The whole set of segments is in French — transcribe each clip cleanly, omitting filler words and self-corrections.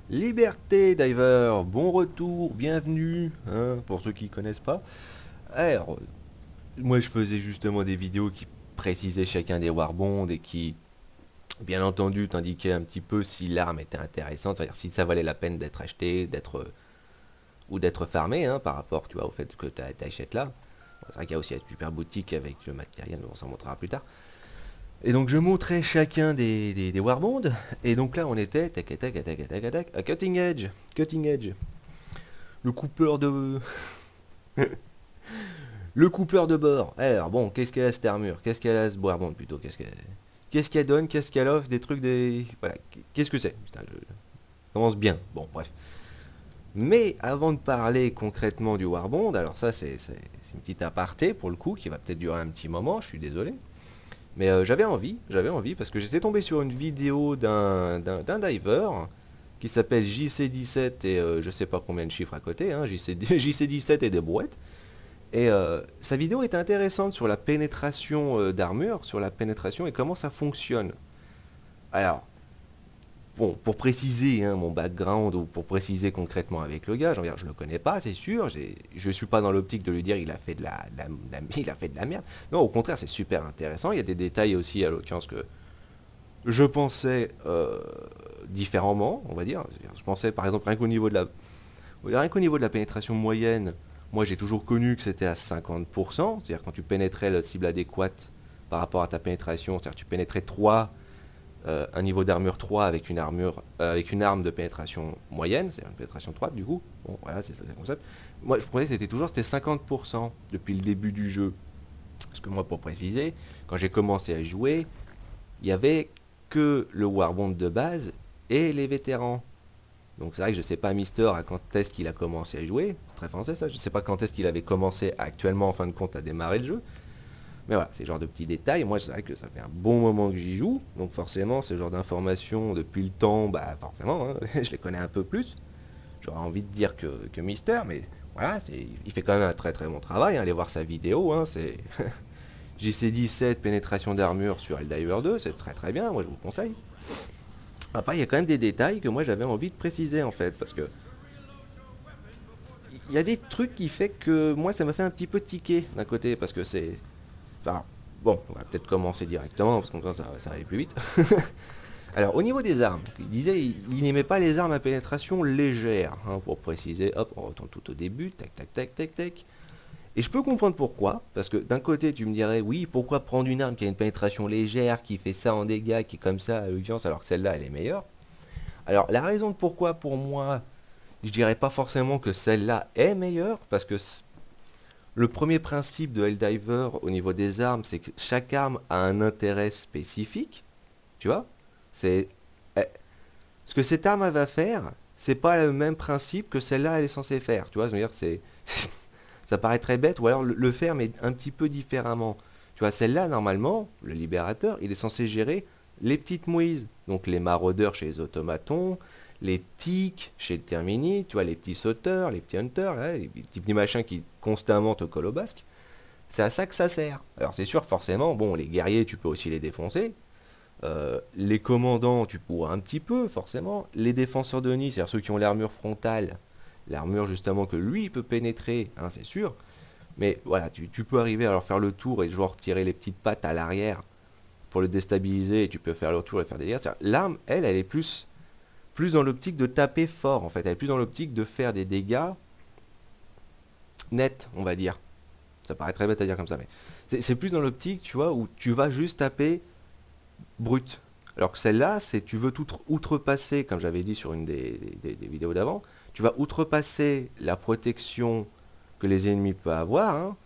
Liberté Diver, bon retour, bienvenue, hein, pour ceux qui connaissent pas. Alors, moi je faisais justement des vidéos qui précisaient chacun des warbonds et qui, bien entendu, t'indiquaient un petit peu si l'arme était intéressante, c'est-à-dire si ça valait la peine d'être acheté, ou d'être farmé, hein, par rapport, tu vois, au fait que tu achètes là. Bon, c'est vrai qu'il y a aussi la super boutique avec le matériel, mais on s'en montrera plus tard. Et donc je montrais chacun des warbonds, et donc là on était tac tac tac tac tac tac à cutting edge, cutting edge. Le coupeur de le coupeur de bord. Alors bon, qu'est-ce qu'elle a cette armure? Qu'est-ce qu'elle a ce warbond plutôt? Qu'est-ce qu'elle donne? Qu'est-ce qu'elle offre? Des trucs des voilà. Qu'est-ce que c'est? Putain, je commence bien. Bon, bref. Mais avant de parler concrètement du warbond, alors ça c'est une petite aparté pour le coup qui va peut-être durer un petit moment. Je suis désolé. Mais j'avais envie parce que j'étais tombé sur une vidéo d'un diver qui s'appelle JC17 et je sais pas combien de chiffres à côté, hein, JC17 et des brouettes. Et sa vidéo était intéressante sur la pénétration d'armure, sur la pénétration et comment ça fonctionne. Alors, bon, pour préciser hein, mon background ou pour préciser concrètement avec le gars, je le connais pas, c'est sûr. Je suis pas dans l'optique de lui dire il a fait il a fait de la merde. Non, au contraire, c'est super intéressant. Il y a des détails aussi à l'occurrence que je pensais différemment, on va dire. Je pensais par exemple rien qu'au niveau de la pénétration moyenne. Moi, j'ai toujours connu que c'était à 50%, c'est-à-dire quand tu pénétrais la cible adéquate par rapport à ta pénétration, c'est-à-dire que tu pénétrais 3 un niveau d'armure 3 avec avec une arme de pénétration moyenne, c'est-à-dire une pénétration 3 du coup. Bon, voilà, c'est ça le concept. Moi, je prenais c'était 50% depuis le début du jeu. Parce que moi, pour préciser, quand j'ai commencé à jouer, il y avait que le Warbond de base et les vétérans. Donc c'est vrai que je sais pas Mister à quand est-ce qu'il a commencé à jouer, c'est très français ça, je sais pas quand est-ce qu'il avait commencé actuellement en fin de compte à démarrer le jeu, mais voilà, c'est le genre de petits détails. Moi, c'est vrai que ça fait un bon moment que j'y joue. Donc forcément, ce genre d'informations depuis le temps, bah forcément, hein, je les connais un peu plus. J'aurais envie de dire que Mister, mais voilà, il fait quand même un très très bon travail. Hein, allez voir sa vidéo, hein, c'est JC17 pénétration d'armure sur Helldiver 2, c'est très très bien, moi je vous le conseille. Après, il y a quand même des détails que moi j'avais envie de préciser en fait, parce que il y a des trucs qui fait que moi ça m'a fait un petit peu tiquer d'un côté, parce que c'est enfin, bon, on va peut-être commencer directement, parce que ça va aller plus vite. Alors, au niveau des armes, il disait il n'aimait pas les armes à pénétration légère, hein, pour préciser. Hop, on retourne tout au début, tac, tac, tac, tac, tac. Et je peux comprendre pourquoi, parce que d'un côté, tu me dirais, oui, pourquoi prendre une arme qui a une pénétration légère, qui fait ça en dégâts, qui est comme ça à l'audience, alors que celle-là, elle est meilleure. Alors, la raison de pourquoi, pour moi, je dirais pas forcément que celle-là est meilleure, parce que le premier principe de Helldiver au niveau des armes, c'est que chaque arme a un intérêt spécifique, tu vois. C'est eh, ce que cette arme elle va faire, c'est pas le même principe que celle-là elle est censée faire, tu vois. Je veux dire, ça paraît très bête, ou alors le faire mais un petit peu différemment. Tu vois, celle-là normalement, le libérateur, il est censé gérer les petites mouises, donc les maraudeurs chez les automatons, les tics chez le termini, tu vois, les petits sauteurs, les petits hunters, là, les petits machins qui constamment te collent au basque. C'est à ça que ça sert. Alors c'est sûr, forcément, bon, les guerriers, tu peux aussi les défoncer. Les commandants, tu pourras un petit peu, forcément. Les défenseurs de nid, c'est-à-dire ceux qui ont l'armure frontale, l'armure justement que lui peut pénétrer, hein, c'est sûr. Mais voilà, tu peux arriver à leur faire le tour et genre tirer les petites pattes à l'arrière pour le déstabiliser et tu peux faire le tour et faire des dégâts. L'arme, elle est plus dans l'optique de taper fort en fait. Elle est plus dans l'optique de faire des dégâts nets, on va dire. Ça paraît très bête à dire comme ça, mais c'est plus dans l'optique, tu vois, où tu vas juste taper brut. Alors que celle-là, c'est tu veux tout outrepasser, comme j'avais dit sur une des vidéos d'avant, tu vas outrepasser la protection que les ennemis peuvent avoir, hein,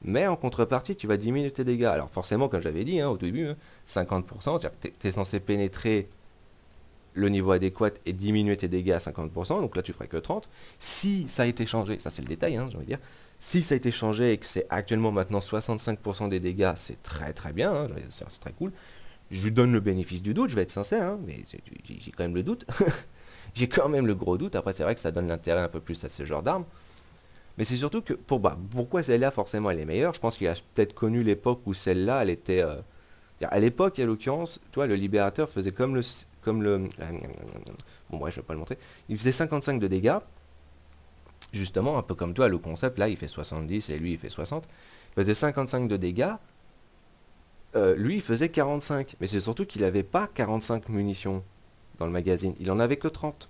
mais en contrepartie, tu vas diminuer tes dégâts. Alors forcément, comme j'avais dit hein, au début, hein, 50%, c'est-à-dire que tu es censé pénétrer le niveau adéquat et diminuer tes dégâts à 50%, donc là tu ferais que 30. Si ça a été changé, ça c'est le détail, hein, j'ai envie de dire, si ça a été changé et que c'est actuellement maintenant 65% des dégâts, c'est très très bien, hein, c'est très cool. Je lui donne le bénéfice du doute, je vais être sincère, hein, mais j'ai quand même le doute. J'ai quand même le gros doute. Après, c'est vrai que ça donne l'intérêt un peu plus à ce genre d'arme. Mais c'est surtout que, pourquoi celle-là, forcément, elle est meilleure. Je pense qu'il a peut-être connu l'époque où celle-là, elle était. À l'époque, à l'occurrence, toi, le libérateur faisait comme comme le... Bon bref, je vais pas le montrer. Il faisait 55 de dégâts, justement, un peu comme toi, le concept, là, il fait 70 et lui, il fait 60. Il faisait 55 de dégâts, lui, il faisait 45. Mais c'est surtout qu'il n'avait pas 45 munitions dans le magazine, il en avait que 30.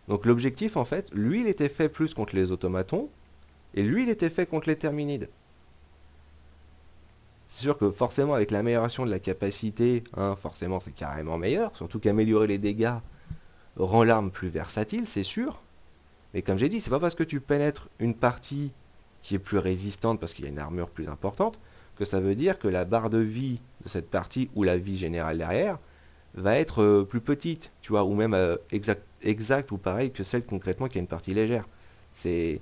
Donc l'objectif, en fait, lui, il était fait plus contre les automatons, et lui, il était fait contre les terminides. C'est sûr que forcément, avec l'amélioration de la capacité, hein, forcément, c'est carrément meilleur. Surtout qu'améliorer les dégâts rend l'arme plus versatile, c'est sûr. Mais comme j'ai dit, c'est pas parce que tu pénètres une partie qui est plus résistante parce qu'il y a une armure plus importante que ça veut dire que la barre de vie de cette partie ou la vie générale derrière va être plus petite, tu vois, ou même exact ou pareil que celle concrètement qui a une partie légère. C'est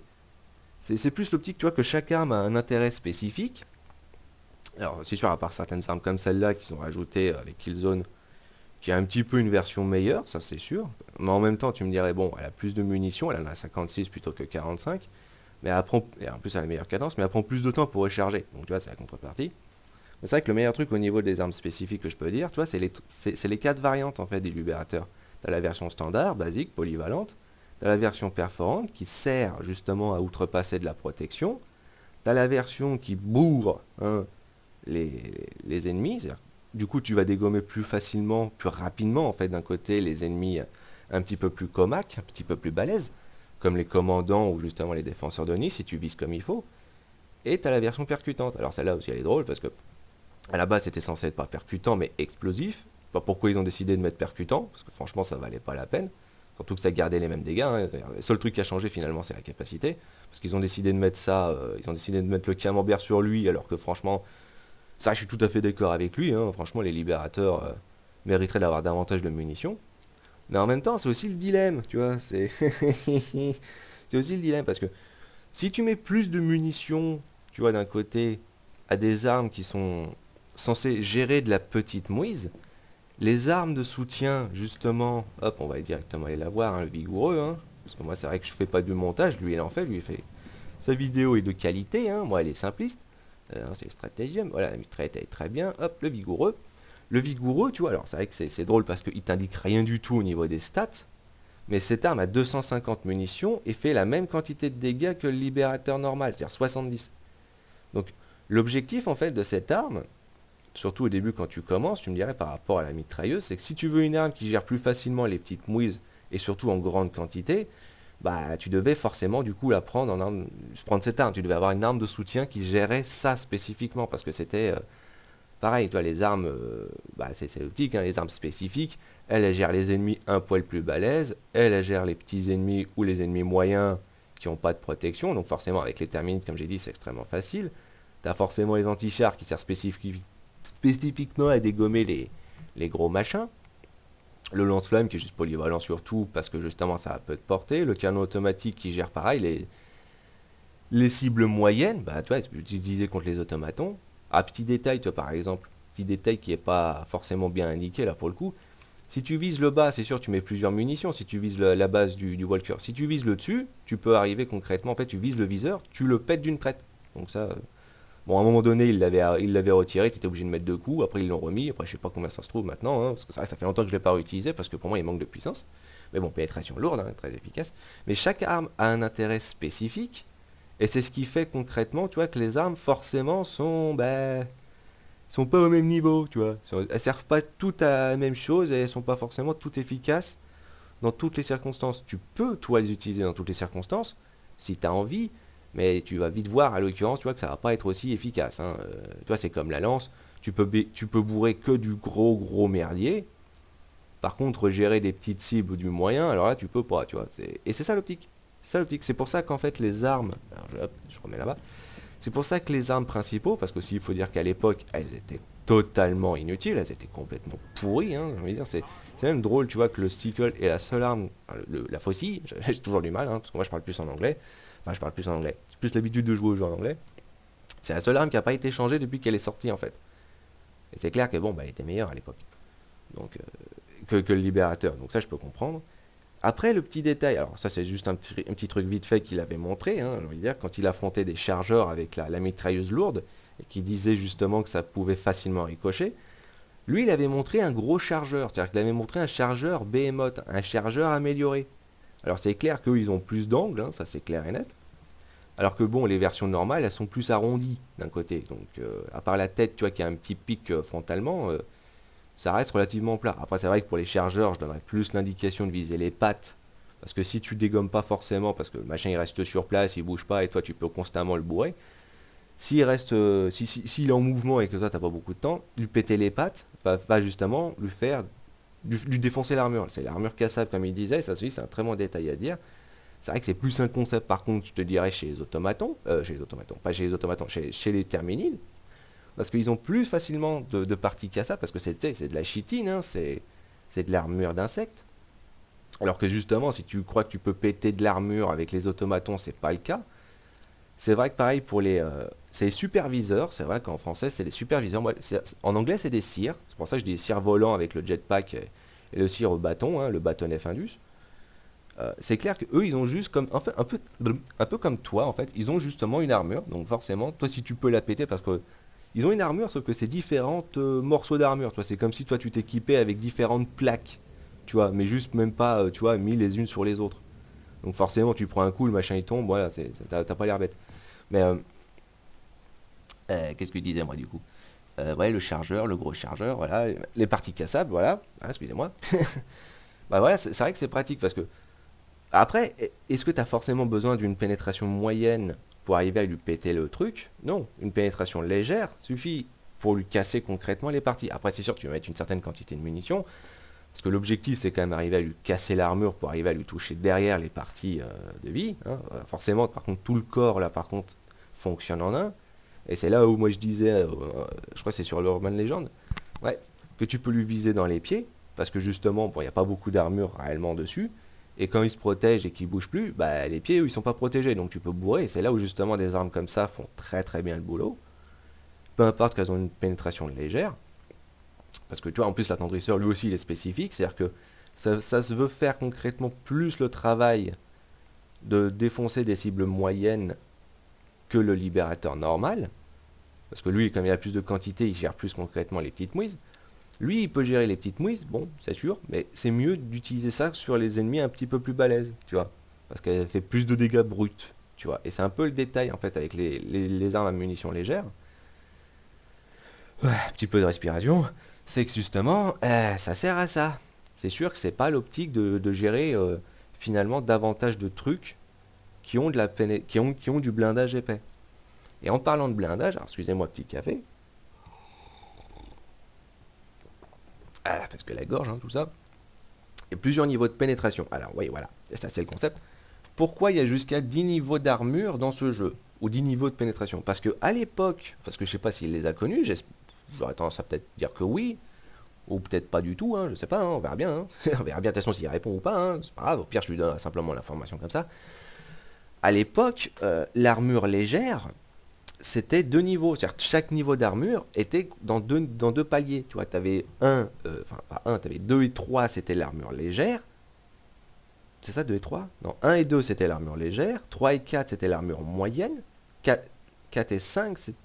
c'est plus l'optique, tu vois, que chaque arme a un intérêt spécifique. Alors, c'est sûr, à part certaines armes comme celle-là qui sont rajoutées avec Killzone, qui a un petit peu une version meilleure, ça c'est sûr. Mais en même temps, tu me dirais, bon, elle a plus de munitions, elle en a 56 plutôt que 45. Mais elle prend, et en plus, elle a la meilleure cadence, mais elle prend plus de temps pour recharger. Donc, tu vois, c'est la contrepartie. Mais c'est vrai que le meilleur truc au niveau des armes spécifiques que je peux dire, tu vois, c'est les 4 variantes en fait des libérateurs. Tu as la version standard, basique, polyvalente. Tu as la version perforante qui sert justement à outrepasser de la protection. Tu as la version qui bourre, hein, les ennemis. Du coup, tu vas dégommer plus facilement, plus rapidement, en fait, d'un côté, les ennemis un petit peu plus comaques, un petit peu plus balèzes, comme les commandants ou justement les défenseurs de Nice, si tu vises comme il faut. Et tu as la version percutante. Alors celle-là aussi, elle est drôle, parce que à la base, c'était censé être pas percutant, mais explosif. Pas pourquoi ils ont décidé de mettre percutant, parce que franchement, ça valait pas la peine. Surtout que ça gardait les mêmes dégâts, hein. Le seul truc qui a changé finalement, c'est la capacité. Parce qu'ils ont décidé de mettre ça, ils ont décidé de mettre le camembert sur lui, alors que franchement, ça, je suis tout à fait d'accord avec lui, hein. Franchement, les libérateurs mériteraient d'avoir davantage de munitions. Mais en même temps, c'est aussi le dilemme, tu vois. C'est c'est aussi le dilemme, parce que si tu mets plus de munitions, tu vois, d'un côté, à des armes qui sont censées gérer de la petite mouise, les armes de soutien, justement, hop, on va directement aller la voir, hein, le vigoureux, hein, parce que moi, c'est vrai que je fais pas du montage, lui, il en fait, lui, il fait. Sa vidéo est de qualité, hein, moi, elle est simpliste. C'est le stratagème, voilà, la mitraillette, elle est très bien, hop, le vigoureux. Le vigoureux, tu vois, alors c'est vrai que c'est drôle parce qu'il t'indique rien du tout au niveau des stats, mais cette arme a 250 munitions et fait la même quantité de dégâts que le libérateur normal, c'est-à-dire 70. Donc, l'objectif, en fait, de cette arme, surtout au début quand tu commences, tu me dirais par rapport à la mitrailleuse, c'est que si tu veux une arme qui gère plus facilement les petites mouises et surtout en grande quantité, bah tu devais forcément du coup la prendre en arme, prendre cette arme, tu devais avoir une arme de soutien qui gérait ça spécifiquement parce que c'était pareil, toi les armes, bah c'est l'optique, hein, les armes spécifiques, elles gèrent les ennemis un poil plus balèzes, elles gèrent les petits ennemis ou les ennemis moyens qui n'ont pas de protection, donc forcément avec les terminites comme j'ai dit c'est extrêmement facile. T'as forcément les antichars qui servent spécifiquement à dégommer les gros machins. Le lance-flamme qui est juste polyvalent surtout parce que justement ça a peu de portée. Le canon automatique qui gère pareil les cibles moyennes, bah tu vois, c'est utilisé contre les automatons. Ah, petit détail, toi par exemple, petit détail qui est pas forcément bien indiqué là pour le coup. Si tu vises le bas, c'est sûr, tu mets plusieurs munitions. Si tu vises la base du walker, si tu vises le dessus, tu peux arriver concrètement. En fait, tu vises le viseur, tu le pètes d'une traite. Donc ça, bon, à un moment donné, il l'avait retiré, tu étais obligé de mettre 2 coups. Après, ils l'ont remis. Après, je sais pas combien ça se trouve maintenant, hein, parce que ça fait longtemps que je l'ai pas réutilisé, parce que pour moi, il manque de puissance. Mais bon, pénétration lourde, hein, très efficace. Mais chaque arme a un intérêt spécifique, et c'est ce qui fait concrètement, tu vois, que les armes, forcément, sont pas au même niveau, tu vois. Elles servent pas toutes à la même chose, et elles sont pas forcément toutes efficaces dans toutes les circonstances. Tu peux, toi, les utiliser dans toutes les circonstances, si tu as envie, mais tu vas vite voir, à l'occurrence, tu vois, que ça va pas être aussi efficace, hein. Toi, c'est comme la lance, tu peux bourrer que du gros merdier. Par contre, gérer des petites cibles ou du moyen, alors là, tu peux pas, tu vois. Et c'est ça l'optique. C'est ça l'optique. C'est pour ça qu'en fait, les armes... Alors, hop, je remets là-bas. C'est pour ça que les armes principaux, parce qu'aussi, il faut dire qu'à l'époque, elles étaient totalement inutiles, elles étaient complètement pourries, hein, j'ai envie de dire. C'est même drôle, tu vois, que le sickle est la seule arme, enfin, la faucille, j'ai toujours du mal, hein, parce que moi je parle plus en anglais, enfin je parle plus en anglais, j'ai plus l'habitude de jouer au jeu en anglais, c'est la seule arme qui n'a pas été changée depuis qu'elle est sortie en fait. Et c'est clair que bon, bah, elle était meilleure à l'époque, donc que le libérateur, donc ça je peux comprendre. Après le petit détail, alors ça c'est juste un petit truc vite fait qu'il avait montré, hein, je veux dire, quand il affrontait des chargeurs avec la mitrailleuse lourde, et qui disait justement que ça pouvait facilement ricocher, Lui, il avait montré un gros chargeur, c'est-à-dire qu'il avait montré un chargeur Behemoth, un chargeur amélioré. Alors c'est clair qu'eux, ils ont plus d'angles, hein, ça c'est clair et net. Alors que bon, les versions normales, elles sont plus arrondies d'un côté. Donc, à part la tête, tu vois, qui a un petit pic frontalement, ça reste relativement plat. Après, c'est vrai que pour les chargeurs, je donnerais plus l'indication de viser les pattes. Parce que si tu dégommes pas forcément, parce que le machin il reste sur place, il bouge pas, et toi tu peux constamment le bourrer. S'il reste, s'il est en mouvement et que toi t'as pas beaucoup de temps, lui péter les pattes va justement lui faire, lui défoncer l'armure. C'est l'armure cassable comme il disait, ça aussi c'est un très bon détail à dire. C'est vrai que c'est plus un concept par contre, je te dirais, chez les automatons, pas chez les automatons, chez les terminides, parce qu'ils ont plus facilement de parties cassables, parce que c'est de la chitine, hein, c'est de l'armure d'insectes. Alors que justement, si tu crois que tu peux péter de l'armure avec les automatons, c'est pas le cas. C'est vrai que pareil pour c'est les superviseurs, c'est vrai qu'en français c'est les superviseurs. En anglais c'est des cires, c'est pour ça que je dis cire volant avec le jetpack et le cire au bâton, hein, le bâtonnet Findus. C'est clair que eux ils ont juste comme en fait, un peu comme toi en fait, ils ont justement une armure, donc forcément toi si tu peux la péter parce que ils ont une armure sauf que c'est différentes morceaux d'armure, tu vois, c'est comme si toi tu t'équipais avec différentes plaques, tu vois, mais juste même pas tu vois mis les unes sur les autres. Donc forcément tu prends un coup, le machin il tombe, voilà, t'as pas l'air bête. Mais qu'est-ce que je disais moi du coup ouais, le chargeur, le gros chargeur, voilà, les parties cassables, voilà, ah, excusez-moi. Bah voilà, c'est vrai que c'est pratique parce que après, est-ce que tu as forcément besoin d'une pénétration moyenne pour arriver à lui péter le truc? Non, une pénétration légère suffit pour lui casser concrètement les parties. Après, c'est sûr que tu vas mettre une certaine quantité de munitions, parce que l'objectif c'est quand même arriver à lui casser l'armure pour arriver à lui toucher derrière les parties de vie, hein. Forcément, par contre, tout le corps là, par contre, fonctionne en un. Et c'est là où moi je disais, je crois que c'est sur l'Urban Legend, ouais, que tu peux lui viser dans les pieds, parce que justement, bon, il n'y a pas beaucoup d'armure réellement dessus. Et quand il se protège et qu'il bouge plus, bah, les pieds, eux, ils sont pas protégés, donc tu peux bourrer. Et c'est là où justement des armes comme ça font très très bien le boulot. Peu importe qu'elles ont une pénétration légère. Parce que tu vois, en plus, l'attendrisseur, lui aussi, il est spécifique. C'est-à-dire que ça se veut faire concrètement plus le travail de défoncer des cibles moyennes que le libérateur normal. Parce que lui, comme il a plus de quantité, il gère plus concrètement les petites mouises. Lui, il peut gérer les petites mouises, bon, c'est sûr, mais c'est mieux d'utiliser ça sur les ennemis un petit peu plus balèzes, tu vois. Parce qu'elle fait plus de dégâts bruts, tu vois. Et c'est un peu le détail, en fait, avec les armes à munitions légères. Ouais, un petit peu de respiration. C'est que justement, ça sert à ça. C'est sûr que c'est pas l'optique de gérer finalement davantage de trucs qui ont, de la qui ont du blindage épais. Et en parlant de blindage, alors excusez-moi, petit café. Ah, parce que la gorge, hein, tout ça. Il y a plusieurs niveaux de pénétration. Alors, oui, voilà. Et ça, c'est le concept. Pourquoi il y a jusqu'à 10 niveaux d'armure dans ce jeu? Ou 10 niveaux de pénétration? Parce que à l'époque, parce que je sais pas s'il les a connus, j'aurais tendance à peut-être dire que oui, ou peut-être pas du tout, hein, je sais pas, hein, on verra bien. Hein. On verra bien de toute façon s'il répond ou pas, hein, c'est pas grave, au pire je lui donne simplement l'information comme ça. À l'époque, l'armure légère, c'était deux niveaux. C'est-à-dire que chaque niveau d'armure était dans deux paliers. Tu vois, tu avais enfin pas un, tu avais 2 et 3, c'était l'armure légère. C'est ça, 2 et 3? Non, un et 2, c'était l'armure légère. 3 et 4, c'était l'armure moyenne. 4 et 5, c'est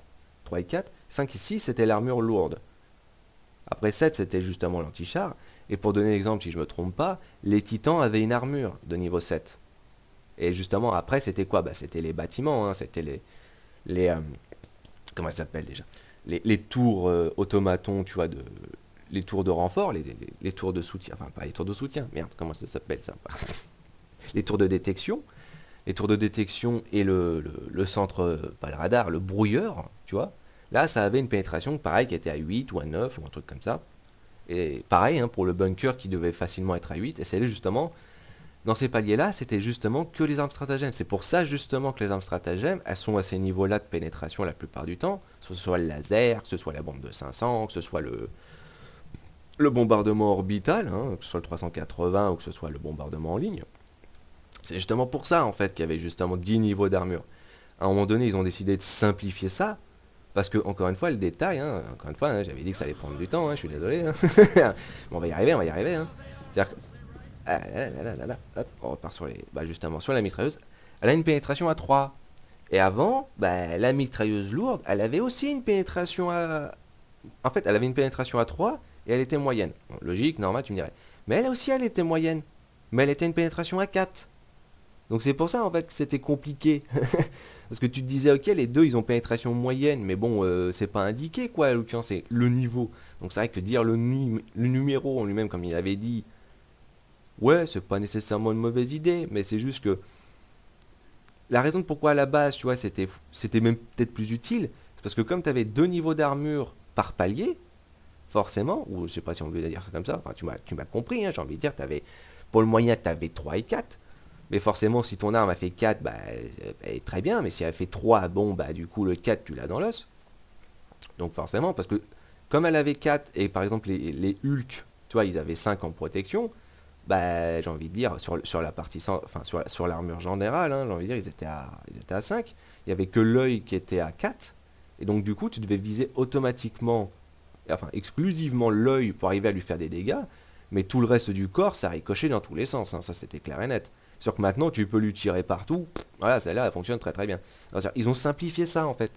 3 et 4. 5 et 6, c'était l'armure lourde. Après 7, c'était justement l'antichar. Et pour donner l'exemple, si je ne me trompe pas, les titans avaient une armure de niveau 7. Et justement, après, c'était quoi? Bah, c'était les bâtiments, hein, c'était les comment ça s'appelle déjà, les tours automatons, tu vois, les tours de renfort, les tours de soutien, enfin pas les tours de soutien, merde, comment ça s'appelle ça? Les tours de détection, et le centre, pas le radar, le brouilleur, tu vois. Là, ça avait une pénétration, pareil, qui était à 8 ou à 9 ou un truc comme ça. Et pareil, hein, pour le bunker qui devait facilement être à 8, et c'est là justement dans ces paliers-là, c'était justement que les armes stratagèmes. C'est pour ça justement que les armes stratagèmes, elles sont à ces niveaux-là de pénétration la plupart du temps. Que ce soit le laser, que ce soit la bombe de 500, que ce soit le bombardement orbital, hein, que ce soit le 380 ou que ce soit le bombardement en ligne. C'est justement pour ça en fait qu'il y avait justement 10 niveaux d'armure. À un moment donné, ils ont décidé de simplifier ça. Parce que, encore une fois, le détail, hein, encore une fois, hein, j'avais dit que ça allait prendre du temps, hein, je suis désolé. Hein. Bon, on va y arriver, on va y arriver. Hein. C'est-à-dire que ah là, hop, on repart sur justement sur la mitrailleuse. Elle a une pénétration à 3. Et avant, la mitrailleuse lourde, elle avait aussi une pénétration à. En fait, elle avait une pénétration à 3, et elle était moyenne. Bon, logique, normal, tu me dirais. Mais elle aussi, elle était moyenne. Mais elle était une pénétration à 4. Donc c'est pour ça en fait que c'était compliqué. Parce que tu te disais, ok, les deux ils ont pénétration moyenne, mais bon, c'est pas indiqué quoi, à l'occurrence, c'est le niveau. Donc c'est vrai que dire le numéro en lui-même, comme il avait dit, ouais, c'est pas nécessairement une mauvaise idée, mais c'est juste que la raison de pourquoi à la base, tu vois, c'était même peut-être plus utile, c'est parce que comme tu avais deux niveaux d'armure par palier, forcément, ou je sais pas si on veut dire ça comme ça, enfin tu m'as compris, hein, j'ai envie de dire, pour le moyen, tu avais 3 et 4. Mais forcément, si ton arme a fait 4, bah, elle est très bien. Mais si elle fait 3, bon, bah, du coup, le 4, tu l'as dans l'os. Donc forcément, parce que comme elle avait 4, et par exemple, les Hulk, tu vois, ils avaient 5 en protection, bah, j'ai envie de dire, sur la partie, enfin, sur l'armure générale, hein, j'ai envie de dire, ils étaient à 5. Il n'y avait que l'œil qui était à 4. Et donc, du coup, tu devais viser automatiquement, enfin, exclusivement l'œil pour arriver à lui faire des dégâts. Mais tout le reste du corps, ça ricochait dans tous les sens. Hein, ça, c'était clair et net. Sur que maintenant, tu peux lui tirer partout. Voilà, celle-là, elle fonctionne très très bien. Alors, ils ont simplifié ça, en fait.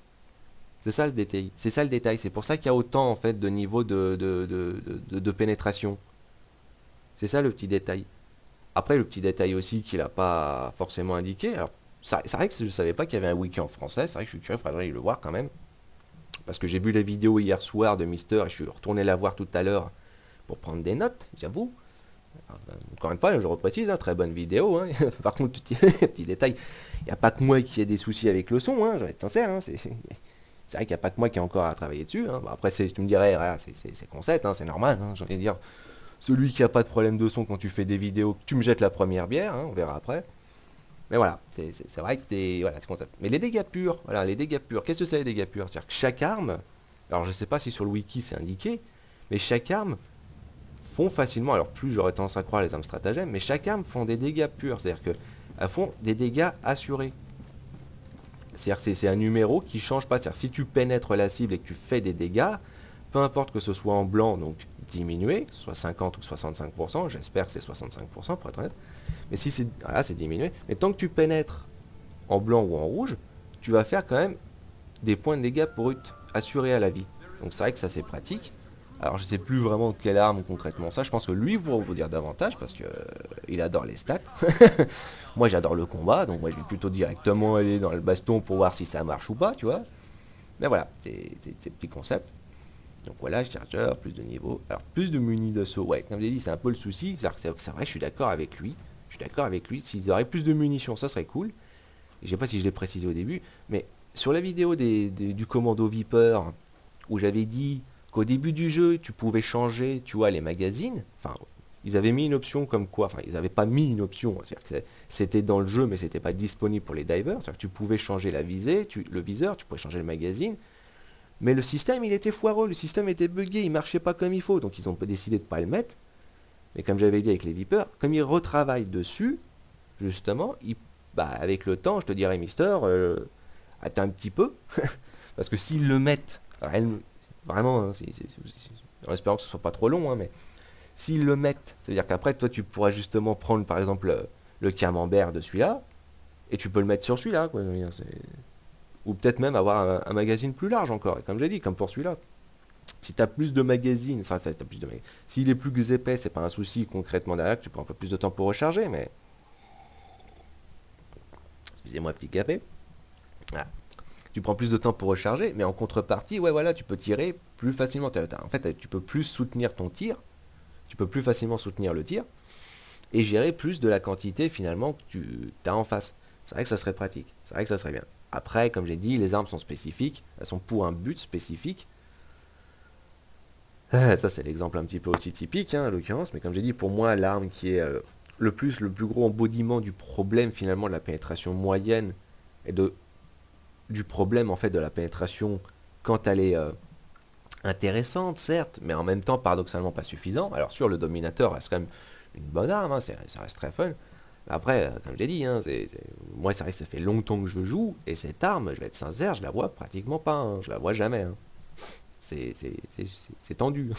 C'est ça le détail. C'est ça le détail. C'est pour ça qu'il y a autant, en fait, de niveaux de pénétration. C'est ça le petit détail. Après, le petit détail aussi qu'il n'a pas forcément indiqué. Alors, c'est vrai que je ne savais pas qu'il y avait un wiki en français. C'est vrai que je suis curieux, il faudrait le voir quand même. Parce que j'ai vu la vidéo hier soir de Mister et je suis retourné la voir tout à l'heure pour prendre des notes, j'avoue. Encore une fois, je reprécise, hein, très bonne vidéo. Hein. Par contre, petit détail, il n'y a pas que moi qui ai des soucis avec le son, hein, je vais être sincère. Hein, c'est vrai qu'il n'y a pas que moi qui ai encore à travailler dessus. Hein. Bon, après, tu me dirais, voilà, c'est concept, hein, c'est normal. Hein, j'ai envie de dire, celui qui n'a pas de problème de son quand tu fais des vidéos, tu me jettes la première bière, hein, on verra après. Mais voilà, c'est vrai que voilà, c'est concept. Mais les dégâts purs, voilà, les dégâts purs, qu'est-ce que c'est les dégâts purs? C'est-à-dire que chaque arme, alors je ne sais pas si sur le wiki c'est indiqué, mais chaque arme font facilement, alors plus j'aurais tendance à croire les armes stratagèmes, mais chaque arme font des dégâts purs, c'est-à-dire qu'elles font des dégâts assurés. C'est-à-dire que c'est un numéro qui change pas. C'est-à-dire si tu pénètres la cible et que tu fais des dégâts, peu importe que ce soit en blanc, donc diminué, que ce soit 50 ou 65%, j'espère que c'est 65% pour être honnête, mais si c'est voilà, c'est diminué, mais tant que tu pénètres en blanc ou en rouge, tu vas faire quand même des points de dégâts bruts assurés à la vie. Donc c'est vrai que ça c'est pratique. Alors je sais plus vraiment quelle arme concrètement ça, je pense que lui pourra vous dire davantage parce que il adore les stats. Moi j'adore le combat, donc moi je vais plutôt directement aller dans le baston pour voir si ça marche ou pas, tu vois. Mais voilà, c'est petits concepts. Donc voilà, charger, plus de niveau. Alors plus de munis d'assaut, ouais, comme j'ai dit, c'est un peu le souci. C'est vrai, je suis d'accord avec lui. Je suis d'accord avec lui. S'ils auraient plus de munitions, ça serait cool. Et je sais pas si je l'ai précisé au début, mais sur la vidéo du commando Viper, où j'avais dit qu'au début du jeu, tu pouvais changer, tu vois, les magazines. Enfin, ils avaient mis une option comme quoi, enfin, ils n'avaient pas mis une option. C'est-à-dire que c'était dans le jeu, mais c'était pas disponible pour les divers. C'est-à-dire que tu pouvais changer la visée, le viseur, tu pouvais changer le magazine. Mais le système, il était foireux, le système était buggé, il marchait pas comme il faut. Donc ils ont décidé de pas le mettre. Mais comme j'avais dit avec les Vipers, comme ils retravaillent dessus, justement, bah, avec le temps, je te dirais, Mister, attends un petit peu. Parce que s'ils le mettent, vraiment, hein, en espérant que ce soit pas trop long, hein, mais s'ils le mettent, c'est-à-dire qu'après, toi, tu pourras justement prendre, par exemple, le camembert de celui-là, et tu peux le mettre sur celui-là, quoi. Ou peut-être même avoir un magazine plus large encore, et comme j'ai dit, comme pour celui-là. Si tu as plus de magazines, s'il est plus épais, c'est pas un souci concrètement derrière, que tu prends un peu plus de temps pour recharger, mais... Excusez-moi, petit café. Voilà. Tu prends plus de temps pour recharger, mais en contrepartie, ouais, voilà, tu peux tirer plus facilement. En fait, tu peux plus soutenir ton tir, tu peux plus facilement soutenir le tir, et gérer plus de la quantité finalement que tu as en face. C'est vrai que ça serait pratique, c'est vrai que ça serait bien. Après, comme j'ai dit, les armes sont spécifiques, elles sont pour un but spécifique. Ça, c'est l'exemple un petit peu aussi typique, hein, en l'occurrence, mais comme j'ai dit, pour moi, l'arme qui est le plus gros embodiment du problème finalement de la pénétration moyenne et du problème en fait de la pénétration quand elle est intéressante, certes, mais en même temps paradoxalement pas suffisant. Alors sur le dominateur reste quand même une bonne arme, hein, ça reste très fun. Après, comme j'ai dit, hein, moi ça reste, ça fait longtemps que je joue, et cette arme, je vais être sincère, je la vois pratiquement pas, hein, je la vois jamais. Hein. C'est tendu.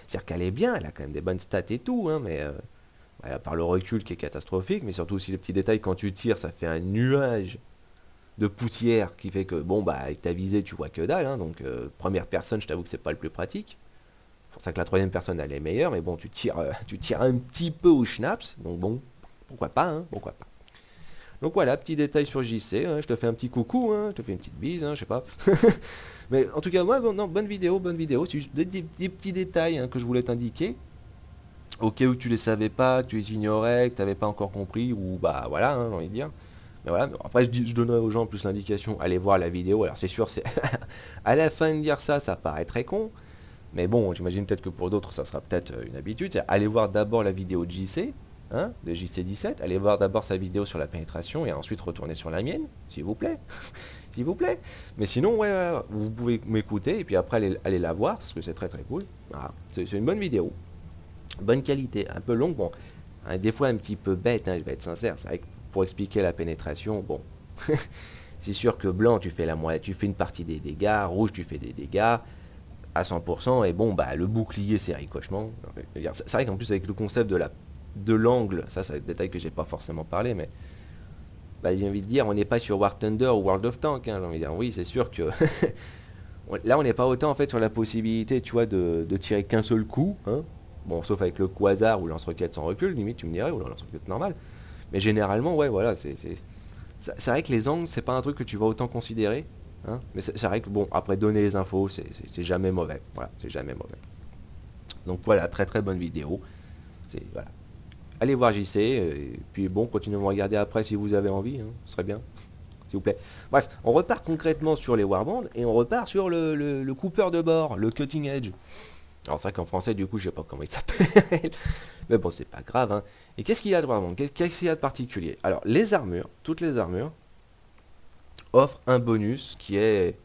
C'est-à-dire qu'elle est bien, elle a quand même des bonnes stats et tout, hein, mais par le recul qui est catastrophique, mais surtout aussi les petits détails, quand tu tires, ça fait un nuage de poussière qui fait que, bon, bah, avec ta visée, tu vois que dalle, hein, donc première personne, je t'avoue que c'est pas le plus pratique. pour ça que la troisième personne elle est meilleure, mais bon, tu tires un petit peu au schnaps, donc bon, pourquoi pas, hein, pourquoi pas. Donc voilà, petit détail sur JC, hein, je te fais un petit coucou, hein, je te fais une petite bise, hein, je sais pas. Mais en tout cas, moi, bon, non, bonne vidéo, c'est juste des petits détails hein, que je voulais t'indiquer, au cas où tu les savais pas, que tu les ignorais, que tu n'avais pas encore compris, ou bah voilà, hein, j'ai envie de dire. Mais voilà, après je donnerai aux gens plus l'indication, allez voir la vidéo, alors c'est sûr, c'est à la fin de dire ça, ça paraît très con, mais bon, j'imagine peut-être que pour d'autres, ça sera peut-être une habitude. Allez voir d'abord la vidéo de JC, hein, de JC17. Allez voir d'abord sa vidéo sur la pénétration et ensuite retourner sur la mienne, s'il vous plaît. S'il vous plaît. Mais sinon, ouais, vous pouvez m'écouter et puis après aller la voir, parce que c'est très très cool. Voilà. C'est une bonne vidéo. Bonne qualité, un peu longue, bon. Hein, des fois un petit peu bête, hein, je vais être sincère. C'est vrai que pour expliquer la pénétration, bon. C'est sûr que blanc, tu fais tu fais une partie des dégâts, rouge, tu fais des dégâts à 100%, et bon, bah, le bouclier, c'est ricochement. C'est vrai qu'en plus, avec le concept de l'angle, ça c'est un détail que j'ai pas forcément parlé, mais bah, j'ai envie de dire, on n'est pas sur War Thunder ou World of Tanks, hein, j'ai envie de dire, oui, c'est sûr que là, on n'est pas autant en fait sur la possibilité, tu vois, de tirer qu'un seul coup, hein. Bon, sauf avec le quasar ou lance-roquette sans recul, limite, tu me dirais, ou le lance-roquette normal. Mais généralement, ouais, voilà, c'est vrai que les angles, c'est pas un truc que tu vas autant considérer. Hein, mais c'est vrai que bon, après donner les infos, c'est jamais mauvais. Voilà, c'est jamais mauvais. Donc voilà, très très bonne vidéo. Voilà. Allez voir JC, et puis bon, continuez à me regarder après si vous avez envie, hein, ce serait bien, s'il vous plaît. Bref, on repart concrètement sur les Warbands, et on repart sur le coupeur de bord, le cutting edge. Alors c'est vrai qu'en français, du coup, je sais pas comment il s'appelle. Mais bon, c'est pas grave. Hein. Et qu'est-ce qu'il y a de Warband? Qu'est-ce qu'il y a de particulier? Alors, les armures, toutes les armures, offrent un bonus qui est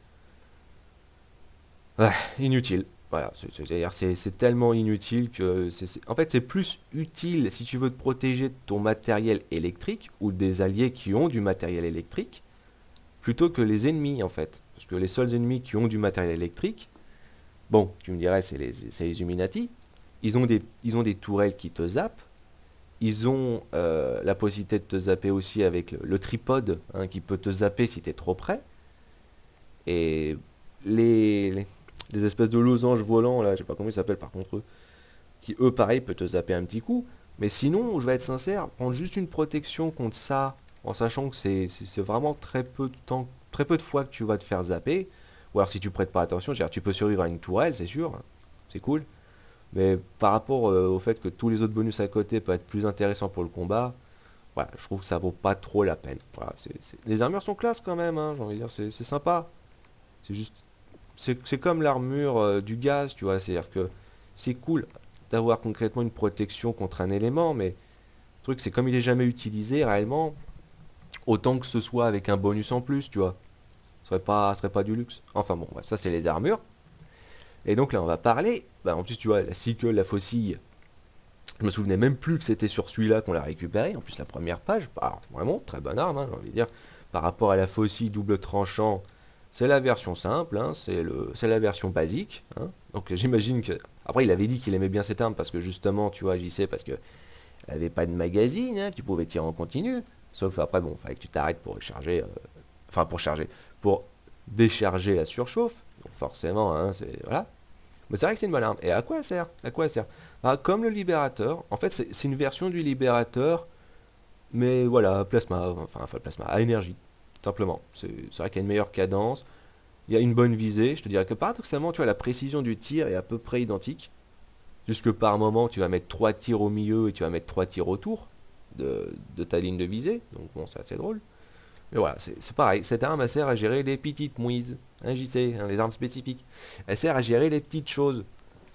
inutile. Voilà, c'est-à-dire c'est tellement inutile que en fait c'est plus utile si tu veux te protéger de ton matériel électrique ou des alliés qui ont du matériel électrique plutôt que les ennemis en fait. Parce que les seuls ennemis qui ont du matériel électrique, bon, tu me dirais c'est les Illuminati, ils ont des tourelles qui te zappent, ils ont la possibilité de te zapper aussi avec le tripode hein, qui peut te zapper si tu es trop près. Et les espèces de losanges volants, là, je sais pas comment ils s'appellent par contre eux, qui eux, pareil, peuvent te zapper un petit coup. Mais sinon, je vais être sincère, prendre juste une protection contre ça, en sachant que c'est vraiment très peu de temps, très peu de fois que tu vas te faire zapper, ou alors si tu prêtes pas attention, tu peux survivre à une tourelle, c'est sûr, c'est cool. Mais par rapport au fait que tous les autres bonus à côté peuvent être plus intéressants pour le combat, voilà, je trouve que ça vaut pas trop la peine. Voilà, les armures sont classe quand même, hein, j'ai envie de dire, c'est sympa. C'est juste c'est comme l'armure du gaz, tu vois, c'est-à-dire que c'est cool d'avoir concrètement une protection contre un élément, mais le truc c'est comme il est jamais utilisé réellement, autant que ce soit avec un bonus en plus, tu vois. Ce serait pas du luxe. Enfin bon, bref, ça c'est les armures. Et donc là on va parler, bah, en plus tu vois, la sickle, la faucille, je me souvenais même plus que c'était sur celui-là qu'on l'a récupéré, en plus la première page, bah, vraiment, très bonne arme, hein, j'ai envie de dire, par rapport à la faucille double tranchant. C'est la version simple, hein, c'est la version basique. Hein. Donc j'imagine que... Après il avait dit qu'il aimait bien cette arme parce que justement, tu vois, j'y sais, parce que elle avait pas de magazine, hein, tu pouvais tirer en continu. Sauf après, bon, il fallait que tu t'arrêtes pour recharger... Enfin pour charger, pour décharger la surchauffe. Donc forcément, hein, c'est... Voilà. Mais c'est vrai que c'est une bonne arme. Et à quoi elle sert? À quoi elle sert? Ah, comme le Libérateur, en fait c'est une version du Libérateur, mais voilà, plasma, enfin plasma, à énergie. Simplement. C'est vrai qu'il y a une meilleure cadence, il y a une bonne visée. Je te dirais que paradoxalement, tu vois, la précision du tir est à peu près identique. Juste que par moment, tu vas mettre 3 tirs au milieu et tu vas mettre 3 tirs autour de ta ligne de visée. Donc bon, c'est assez drôle. Mais voilà, c'est pareil. Cette arme, elle sert à gérer les petites mouises. Hein, j'y sais, hein, les armes spécifiques. Elle sert à gérer les petites choses.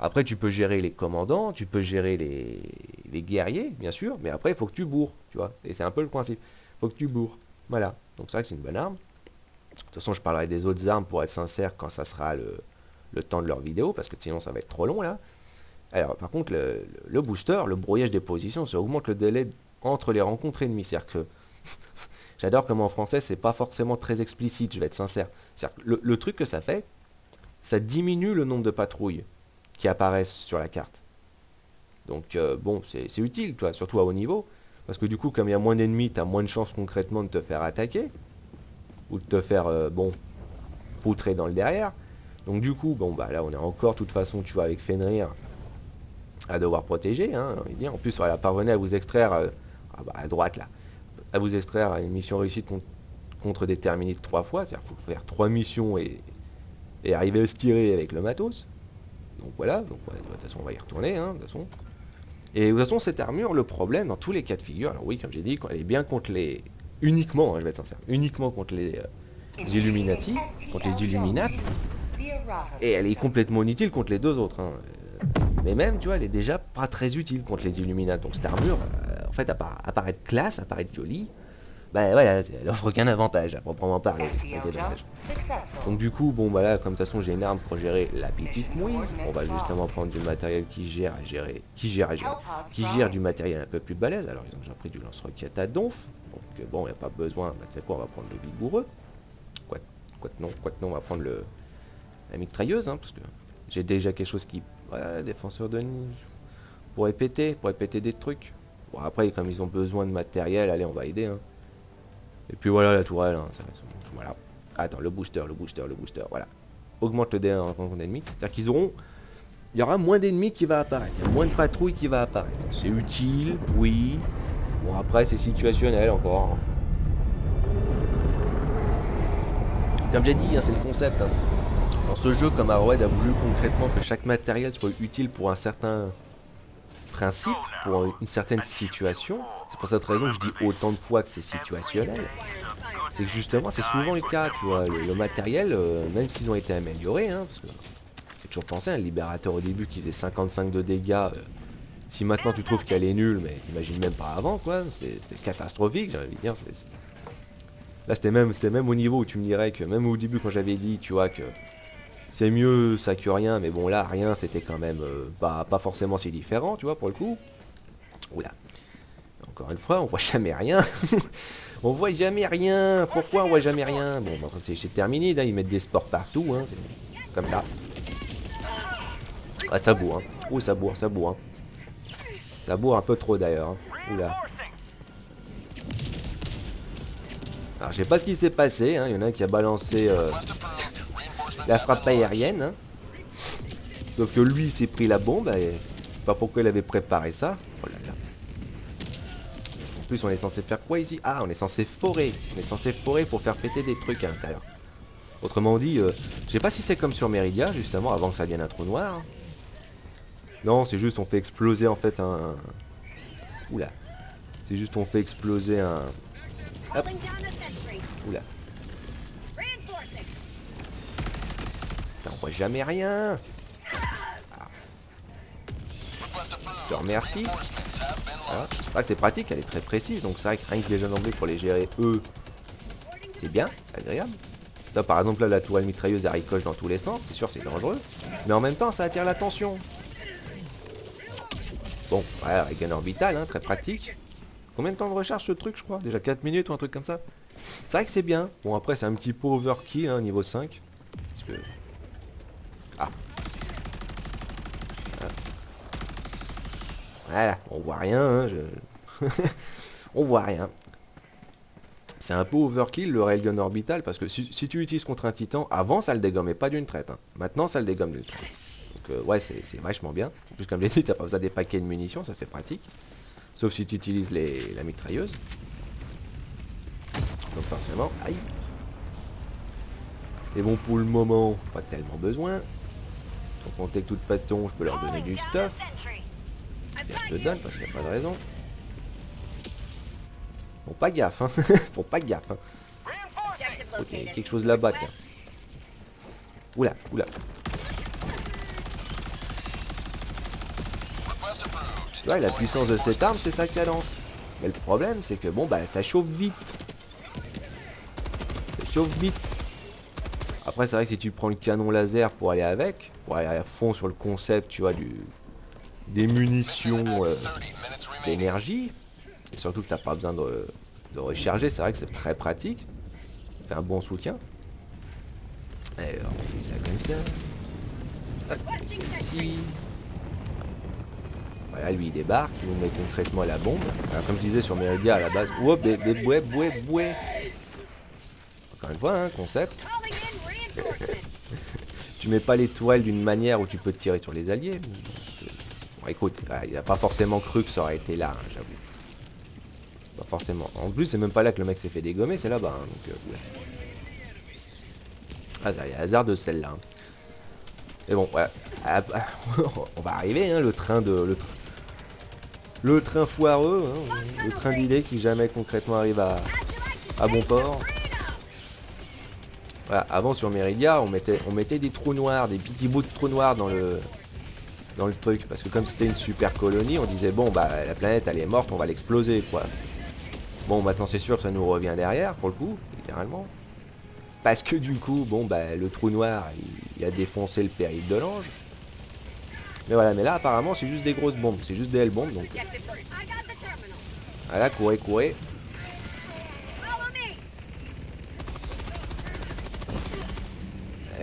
Après, tu peux gérer les commandants, tu peux gérer les guerriers, bien sûr. Mais après, il faut que tu bourres, tu vois. Et c'est un peu le principe. Il faut que tu bourres. Voilà. Donc c'est vrai que c'est une bonne arme. De toute façon, je parlerai des autres armes pour être sincère quand ça sera le temps de leur vidéo, parce que sinon ça va être trop long là. Alors par contre, le booster, le brouillage des positions, ça augmente le délai entre les rencontres ennemies. C'est-à-dire que j'adore comme en français, c'est pas forcément très explicite, je vais être sincère. C'est-à-dire que le truc que ça fait, ça diminue le nombre de patrouilles qui apparaissent sur la carte. Donc bon, c'est utile, toi, surtout à haut niveau. Parce que du coup, comme il y a moins d'ennemis, tu as moins de chances concrètement de te faire attaquer. Ou de te faire, bon, poutrer dans le derrière. Donc du coup, bon, bah là, on est encore, de toute façon, tu vois, avec Fenrir. à devoir protéger, hein, j'ai envie de dire. En plus, voilà, parvenez à vous extraire, à droite là, à vous extraire à une mission réussite contre des terminites 3 fois, c'est-à-dire qu'il faut faire 3 missions et arriver à se tirer avec le matos. Donc voilà, donc ouais, de toute façon on va y retourner, hein, de toute façon. Et de toute façon cette armure, le problème dans tous les cas de figure, alors oui comme j'ai dit, quand elle est bien contre les... Uniquement, hein, je vais être sincère, uniquement contre les Illuminati, contre les Illuminates, et elle est complètement inutile contre les deux autres. Hein. Mais même, tu vois, elle est déjà pas très utile contre les Illuminates. Donc cette armure, en fait, à part être classe, à part être jolie, bah voilà, elle offre aucun avantage à proprement parler, c'est ça qui est dommage. Donc du coup, bon bah là, comme de toute façon j'ai une arme pour gérer la petite mouise, on va justement prendre du matériel qui gère du matériel un peu plus balèze. Alors ils ont déjà pris du lance-roquette à donf, donc bon, il n'y a pas besoin, bah, tu sais quoi, on va prendre le vigoureux. Quoi que non, on va prendre la mitrailleuse, hein, parce que j'ai déjà quelque chose qui... Ouais, défenseur de nuit, pourrait péter des trucs. Bon après, comme ils ont besoin de matériel, allez, on va aider, hein. Et puis voilà la tourelle, hein, voilà. Attends, le booster, voilà. Augmente le dé en rencontre d'ennemis. C'est-à-dire qu'ils auront... Il y aura moins d'ennemis qui va apparaître. Il y a moins de patrouilles qui va apparaître. C'est utile, oui. Bon après c'est situationnel encore. Hein. Comme j'ai dit, hein, c'est le concept. Hein. Dans ce jeu, comme Arrowhead a voulu concrètement que chaque matériel soit utile pour un certain principe, pour une certaine situation. C'est pour cette raison que je dis autant de fois que c'est situationnel. C'est que justement, c'est souvent le cas, tu vois, le matériel, même s'ils ont été améliorés, hein, parce que j'ai toujours pensé, un libérateur au début qui faisait 55 de dégâts, si maintenant tu trouves qu'elle est nulle, mais t'imagines même pas avant, quoi, c'était catastrophique, j'ai envie de dire. Là, c'était même au niveau où tu me dirais que, même au début quand j'avais dit, tu vois, que c'est mieux ça que rien, mais bon là, rien, c'était quand même pas forcément si différent, tu vois, pour le coup. Oula. Encore une fois, on voit jamais rien. On voit jamais rien. Pourquoi on voit jamais rien? Bon, bah, c'est chez Terminide, hein, ils mettent des sports partout, hein, c'est comme ça. Ah, ça bourre, hein. Ouh, ça bourre, hein. Ça bourre un peu trop d'ailleurs. Hein. Oula. Alors, je sais pas ce qui s'est passé, hein. Il y en a un qui a balancé la frappe aérienne. Hein. Sauf que lui, il s'est pris la bombe. Et... pas pourquoi il avait préparé ça. Oh là là. En plus, on est censé faire quoi ici? Ah, on est censé forer. On est censé forer pour faire péter des trucs à l'intérieur. Autrement dit, je sais pas si c'est comme sur Meridia, justement, avant que ça devienne un trou noir. Non, c'est juste on fait exploser en fait un... Oula. C'est juste on fait exploser un... Hop. Oula. Putain, on voit jamais rien. Ah. Je te remercie. Voilà. C'est vrai que c'est pratique, elle est très précise, donc c'est vrai que rien que les jeunes anglais pour les gérer eux, c'est bien, c'est agréable. Là, par exemple, là, la tourelle mitrailleuse elle ricoche dans tous les sens, c'est sûr c'est dangereux, mais en même temps ça attire l'attention. Bon, voilà, avec un orbital, hein, très pratique. Combien de temps de recharge ce truc, je crois? Déjà 4 minutes ou un truc comme ça. C'est vrai que c'est bien. Bon, après, c'est un petit peu overkill, hein, niveau 5. Parce que... Ah. Voilà, on voit rien, hein, on voit rien. C'est un peu overkill le railgun orbital, parce que si tu utilises contre un titan, avant ça le dégommait pas d'une traite. Hein. Maintenant ça le dégomme d'une traite. Donc ouais, c'est vachement bien. En plus, comme je l'ai dit, t'as pas besoin des paquets de munitions, ça c'est pratique. Sauf si tu utilises la mitrailleuse. Donc forcément, aïe. Et bon, pour le moment, pas tellement besoin. Sans compter que de toute façon, je peux leur donner du stuff. Et je te donne parce qu'il n'y a pas de raison. Bon, pas gaffe, hein. Bon, pas gaffe, hein. Ok, il y a quelque chose là-bas, tiens. Oula, oula. Tu vois, la puissance de cette arme, c'est sa cadence. Mais le problème, c'est que bon, bah, ça chauffe vite. Ça chauffe vite. Après, c'est vrai que si tu prends le canon laser pour aller avec, pour aller à fond sur le concept, tu vois, des munitions d'énergie, et surtout que t'as pas besoin de recharger, c'est vrai que c'est très pratique. Ça fait un bon soutien. Et on fait ça comme ça. Hop, on met ça ici. Voilà, lui il débarque, il nous met concrètement la bombe. Alors, comme je disais sur Meridia à la base, oh, boué. Encore une fois, hein, concept. Tu mets pas les tourelles d'une manière où tu peux tirer sur les alliés. Bon, écoute, il a pas forcément cru que ça aurait été là, hein, j'avoue. Pas forcément. En plus, c'est même pas là que le mec s'est fait dégommer, c'est là-bas. Hein, donc, ouais. Ah, il y a hasard de celle-là. Hein. Mais bon, ouais. On va arriver, hein, le train foireux, hein, le train d'idées qui jamais concrètement arrive à bon port. Voilà, avant sur Meridia, on mettait des trous noirs, des petits bouts de trous noirs dans le truc. Parce que comme c'était une super colonie, on disait bon bah la planète elle est morte, on va l'exploser quoi. Bon maintenant c'est sûr que ça nous revient derrière pour le coup, littéralement. Parce que du coup, bon bah le trou noir il a défoncé le périple de l'ange. Mais voilà, mais là apparemment c'est juste des grosses bombes, c'est juste des L-bombes donc. Voilà, courez, courez.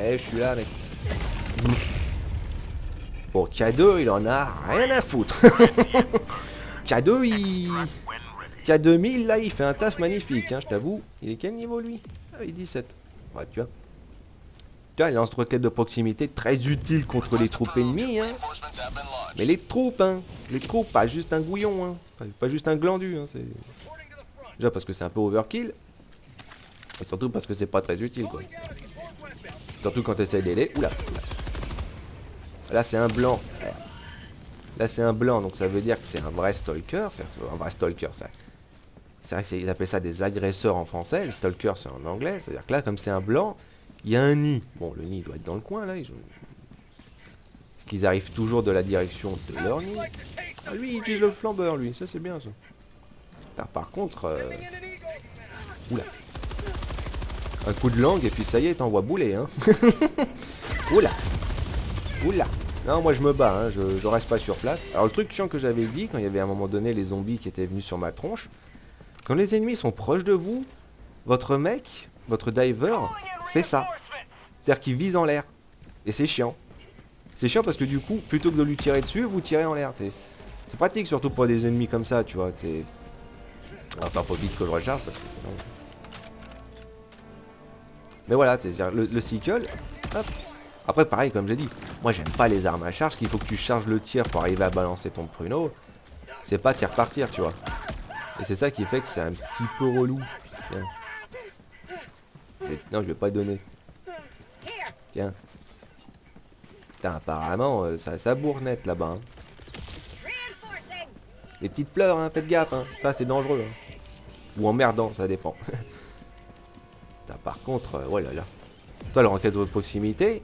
Eh, je suis là, mec. Bon, K2, il en a rien à foutre. K2, K2000, là, il fait un taf magnifique, hein, je t'avoue. Il est quel niveau, lui? Ah, il est 17. Ouais, tu vois. Tu vois, il lance roquette de proximité, très utile contre les troupes ennemies, hein. Mais les troupes, pas juste un gouillon, hein. Pas juste un glandu, hein, c'est... Déjà parce que c'est un peu overkill. Et surtout parce que c'est pas très utile, quoi. Surtout quand tu essaies d'aider. Oula, oula. Là, c'est un blanc. Là, c'est un blanc, donc ça veut dire que c'est un vrai stalker. C'est un vrai stalker, ça. C'est vrai qu'ils appellent ça des agresseurs en français. Le stalker, c'est en anglais. C'est-à-dire que là, comme c'est un blanc, il y a un nid. Bon, le nid doit être dans le coin, là. Parce qu'ils arrivent toujours de la direction de leur nid. Ah, lui, il utilise le flambeur, lui. Ça, c'est bien, ça. Par contre... Oula. Un coup de langue et puis ça y est, t'envoies bouler, hein. Oula. Oula. Non, moi je me bats, hein. Je reste pas sur place. Alors le truc chiant que j'avais dit, quand il y avait à un moment donné les zombies qui étaient venus sur ma tronche, quand les ennemis sont proches de vous, votre mec, votre diver, fait ça. C'est-à-dire qu'il vise en l'air. Et c'est chiant. C'est chiant parce que du coup, plutôt que de lui tirer dessus, vous tirez en l'air. C'est pratique surtout pour des ennemis comme ça, tu vois. Alors t'en faut vite que je recharge parce que sinon... Mais voilà, c'est-à-dire le cycle, hop. Après pareil comme j'ai dit, moi j'aime pas les armes à charge, qu'il faut que tu charges le tir pour arriver à balancer ton pruneau. C'est pas tir par tir, tu vois. Et c'est ça qui fait que c'est un petit peu relou. Tiens. Non, je vais pas donner. Tiens. Putain, apparemment, ça bourre net là-bas. Hein. Les petites fleurs, hein, faites gaffe, hein. Ça c'est dangereux. Hein. Ou emmerdant, ça dépend. Putain, par contre, oh là là. Toi, le roquette de proximité,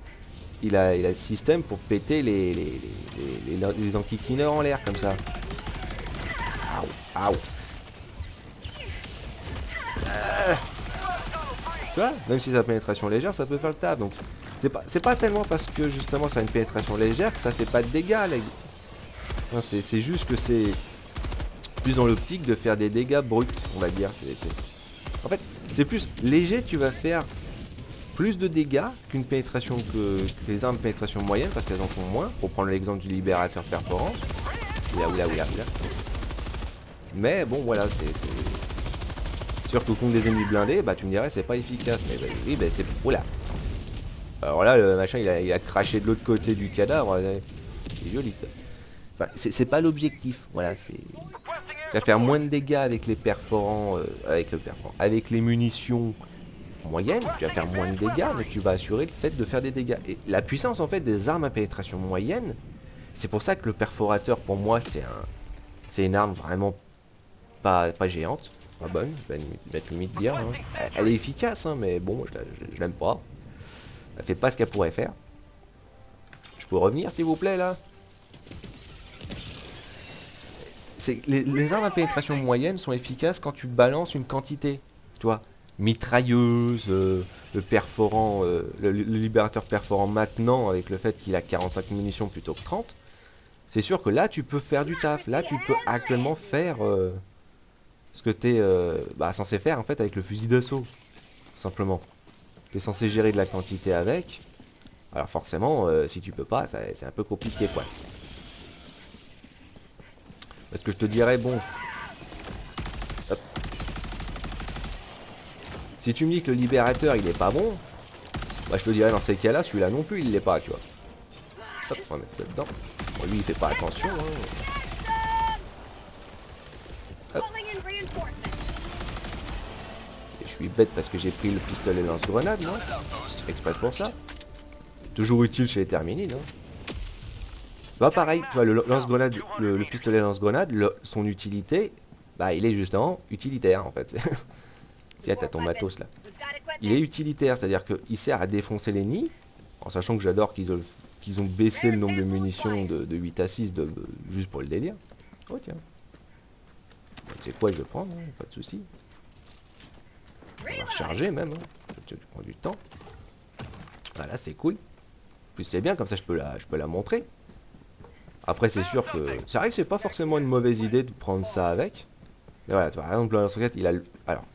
il a le système pour péter les enquiquineurs en l'air, comme ça. Aouh, aouh. Tu vois, même si ça a pénétration légère, ça peut faire le taf. Donc, c'est pas tellement parce que justement ça a une pénétration légère que ça fait pas de dégâts, les gars. C'est juste que c'est plus dans l'optique de faire des dégâts bruts, on va dire. En fait, c'est plus léger, tu vas faire plus de dégâts qu'une pénétration que les armes pénétration moyenne parce qu'elles en font moins. Pour prendre l'exemple du libérateur perforant. Oula. Mais bon, voilà, c'est sûr que contre des ennemis blindés, bah tu me dirais c'est pas efficace. Mais bah, oui, bah c'est... Oula. Alors là, le machin, il a craché de l'autre côté du cadavre. C'est joli ça. Enfin, c'est pas l'objectif. Voilà, c'est... Tu vas faire moins de dégâts avec les perforants, avec les munitions moyennes, tu vas faire moins de dégâts, mais tu vas assurer le fait de faire des dégâts. Et la puissance en fait des armes à pénétration moyenne, c'est pour ça que le perforateur pour moi c'est une arme vraiment pas géante, pas bonne, je vais mettre limite dire. Hein. Elle est efficace, hein, mais bon, je l'aime pas. Elle fait pas ce qu'elle pourrait faire. Je peux revenir s'il vous plaît là? Les armes à pénétration moyenne sont efficaces quand tu balances une quantité, tu vois, mitrailleuse, le perforant, le libérateur perforant maintenant avec le fait qu'il a 45 munitions plutôt que 30. C'est sûr que là tu peux faire du taf, là tu peux actuellement faire ce que tu es censé faire en fait avec le fusil d'assaut, simplement. Tu es censé gérer de la quantité avec, alors forcément si tu peux pas, c'est un peu compliqué quoi. Parce que je te dirais, bon... Hop. Si tu me dis que le libérateur, il est pas bon, bah je te dirais dans ces cas-là, celui-là non plus, il l'est pas, tu vois. Hop, on va mettre ça dedans. Bon, lui il fait pas attention. Hein. Hop. Et je suis bête parce que j'ai pris le pistolet lance-grenade, non? Exprès pour ça. Toujours utile chez les Terminides. Hein. Bah pareil, tu vois, le lance-grenade, le pistolet lance-grenade, son utilité, bah il est justement utilitaire en fait. Tiens, t'as ton matos là. Il est utilitaire, c'est-à-dire qu'il sert à défoncer les nids, en sachant que j'adore qu'ils ont baissé le nombre de munitions de 8 à 6 juste pour le délire. Oh tiens. Tu sais quoi, je vais prendre, hein, pas de soucis. On va recharger même, hein. Tu prends du temps. Voilà, c'est cool. En plus c'est bien, comme ça je peux la montrer. Après c'est sûr que... C'est vrai que c'est pas forcément une mauvaise idée de prendre ça avec. Mais voilà, tu vois, par exemple, le lance-roquette, il a le... Alors...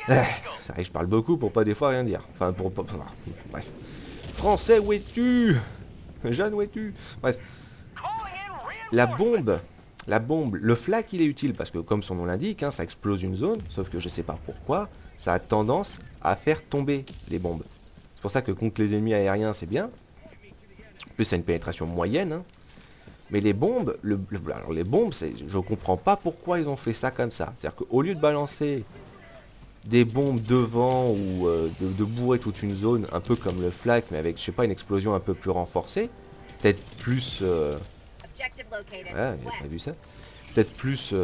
C'est vrai que je parle beaucoup pour pas des fois rien dire. Enfin, pour... Bref. Français, où es-tu? Jeanne, où es-tu? Bref. La bombe, le flak, il est utile parce que, comme son nom l'indique, hein, ça explose une zone, sauf que je sais pas pourquoi, ça a tendance à faire tomber les bombes. C'est pour ça que contre les ennemis aériens, c'est bien. En plus, ça a une pénétration moyenne. Hein. Mais les bombes, alors les bombes, je comprends pas pourquoi ils ont fait ça comme ça. C'est-à-dire qu'au lieu de balancer des bombes devant ou de bourrer toute une zone, un peu comme le flak, mais avec, je sais pas, une explosion un peu plus renforcée, peut-être plus... Voilà, il a pas vu ça. Peut-être plus...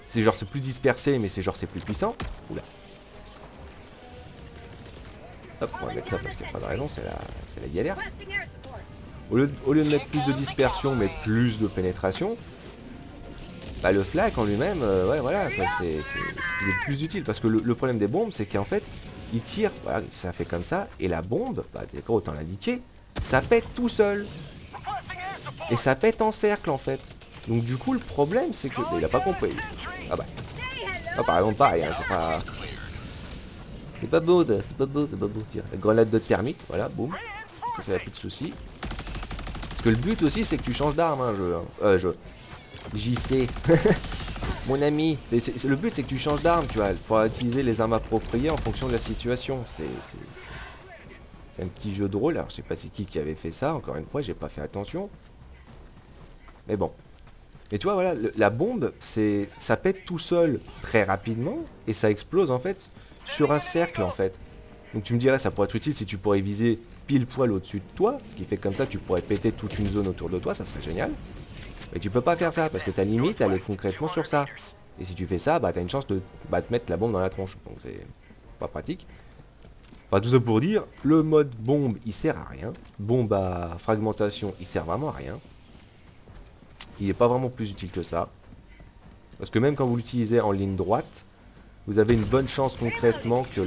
c'est genre, c'est plus dispersé, mais c'est genre, c'est plus puissant. Oula. Hop, on va mettre ça parce qu'il n'y a pas de raison, c'est la galère. Au lieu de mettre plus de dispersion, mais plus de pénétration, bah le flak en lui-même, ouais voilà, il est plus utile. Parce que le problème des bombes, c'est qu'en fait, il tire, voilà, ça fait comme ça, et la bombe, bah d'accord, autant l'indiquer, ça pète tout seul. Et ça pète en cercle en fait. Donc du coup, le problème, c'est que... Il a pas compris. Ah bah. Ah, par exemple, pareil, hein, c'est pas... C'est pas beau, c'est pas beau, c'est pas beau. Tiens, la grenade de thermique, voilà, boum. Ça n'a plus de soucis. Parce que le but aussi, c'est que tu changes d'arme, hein, JC. Mon ami. Le but, c'est que tu changes d'arme, tu vois, pour utiliser les armes appropriées en fonction de la situation. C'est un petit jeu de rôle. Alors, je sais pas c'est qui avait fait ça, encore une fois, j'ai pas fait attention. Mais bon. Et tu vois, voilà, la bombe, ça pète tout seul très rapidement, et ça explose, en fait, sur un cercle, en fait. Donc tu me dirais, ça pourrait être utile si tu pourrais viser pile poil au-dessus de toi, ce qui fait comme ça, tu pourrais péter toute une zone autour de toi, ça serait génial. Mais tu peux pas faire ça, parce que ta limite, elle est concrètement sur ça. Et si tu fais ça, bah t'as une chance de te mettre la bombe dans la tronche. Donc c'est pas pratique. Enfin, tout ça pour dire, le mode bombe, il sert à rien. Bombe à fragmentation, il sert vraiment à rien. Il est pas vraiment plus utile que ça. Parce que même quand vous l'utilisez en ligne droite, vous avez une bonne chance concrètement que